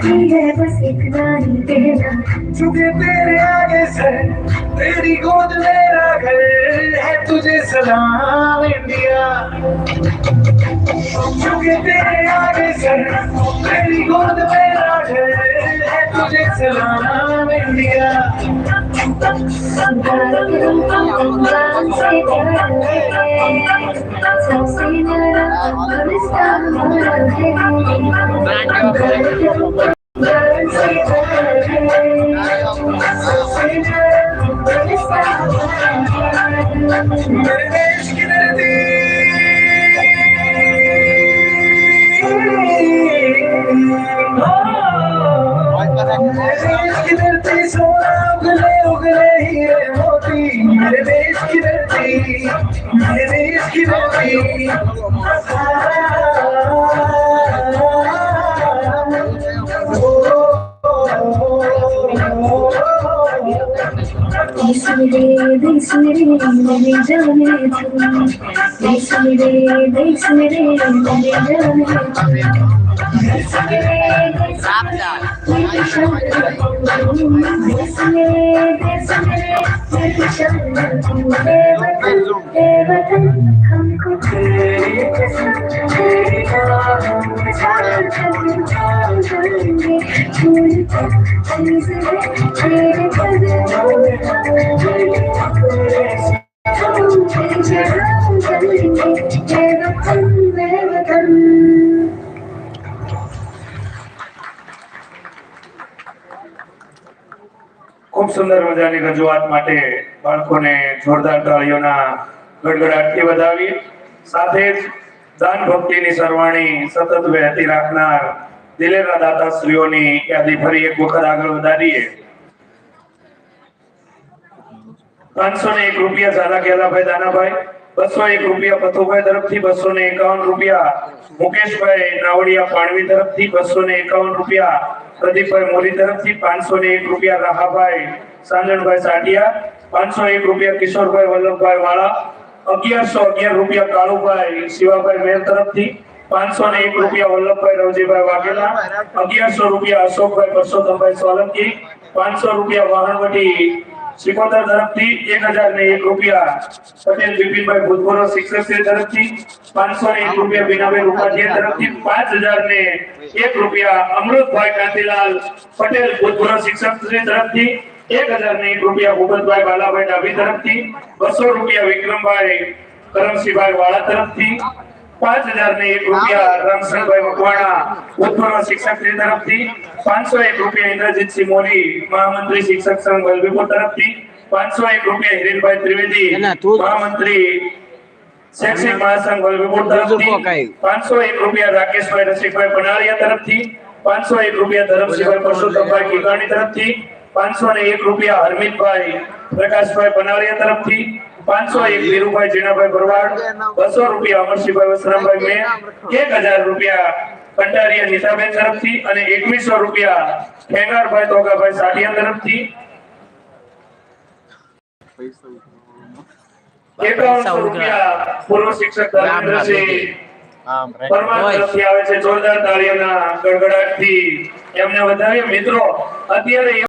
है बस इतना ही कहना, चुके तेरे आगे से तेरी गोद मेरा घर है, तुझे सलाम इंडिया। चुके तेरे आगे से तेरी गोद मेरा घर है, तुझे सलाम इंडिया। भगवान से प्यार है, सबसे बड़ा अफगानिस्तान हमारा है। भगवान से प्यार है, सबसे बड़ा अफगानिस्तान हमारा है। मेरे देश की धरती, मेरे देश की धरती सोना उगले उगले हीरे मोती। मेरे देश की धरती, मेरे देश की धरती। देश मेरे मेरे जाने तुम, देश मेरे मेरे जाने तुम, देश मेरे मेरी शान तुम, देश मेरी शान तुम। ए वतन हमको तेरी कसम, तेरी बाहों में साथ चलेंगे, छोड़ कर चीज़ तेरे कदमों में ખૂબ સુંદર મજાની રજૂઆત માટે બાળકોને જોરદાર તાળીઓના ગડગડાટથી વધાવીએ। સાથે જ દાન ભક્તિની સરવાણી સતત વહેતી રાખનાર દિલેરા દાતાશ્રીઓની યાદી ફરી એક વખત આગળ વધારીએ। 501 રૂપિયા ઝાલા કેલાભાઈ દાનાભાઈ, 201 રૂપિયા પથુભાઈ તરફથી, 251 રૂપિયા મુકેશભાઈ નાવડિયા પાણવી તરફથી, 251 રૂપિયા પ્રદીપભાઈ મોરી તરફથી, 501 રૂપિયા રાહાભાઈ સાંજણભાઈ સાટિયા, 501 રૂપિયા કિશોરભાઈ વલ્લભભાઈ વાળા, 1111 રૂપિયા કાળુભાઈ શિવાભાઈ મેર તરફથી, 501 રૂપિયા વલ્લભભાઈ રવજીભાઈ વાઘેલા, 1100 રૂપિયા અશોકભાઈ પરસોત્તમભાઈ સોલંકી, 500 રૂપિયા વાહણવટી સિકોતર તરફથી, 1001 રૂપિયા પટેલ બિપિનભાઈ ભૂતપૂર્વ શિક્ષકશ્રી તરફથી, 501 રૂપિયા બીનાભાઈ ઉપાધ્યાય તરફથી, 5001 રૂપિયા અમૃતભાઈ કાંતિલાલ પટેલ ભૂતપૂર્વ શિક્ષકશ્રી તરફથી, 1001 રૂપિયા ભૂપતભાઈ બાલાભાઈ ડાભી તરફથી, 200 રૂપિયા વિક્રમભાઈ કરમસિંહભાઈ વાળા તરફથી, 5001 રૂપિયા રામસનભાઈ મકવાણા ભૂતપૂર્વ શિક્ષકશ્રી તરફથી, 501 રૂપિયા ઇન્દ્રજીતસિંહ મોરી મહામંત્રી શિક્ષક સંઘ વલભીપુર તરફથી, 501 રૂપિયા હિરેનભાઈ ત્રિવેદી મહામંત્રી શૈક્ષણિક મહાસંઘ વલભીપુર તરફથી, 501 રૂપિયા રાકેશભાઈ રસિકભાઈ પનાળિયા તરફથી, 501 રૂપિયા ધરમસિંહભાઈ પરસોત્તમભાઈ કિકાણી તરફથી, 501 રૂપિયા હરમિતભાઈ પ્રકાશભાઈ પનાળિયા તરફથી, 501 વીરુભાઈ જીણાભાઈ ભરવાડ, 200 રૂપિયા અમરસિંહભાઈ વસરામભાઈ મેં, 1000 રૂપિયા કંટારિયા નીતાબેન તરફથી અને 2100 રૂપિયા ખેંગારભાઈ તોગાભાઈ સાડિયા તરફથી, 5100 રૂપિયા પૂર્વ શિક્ષક ધર્મેન્દ્રસિંહ પરમાર તરફથી આવે છે। જોરદાર તાળીઓના ગડગડાટથી એમને વધાવીએ। મિત્રો અત્યારે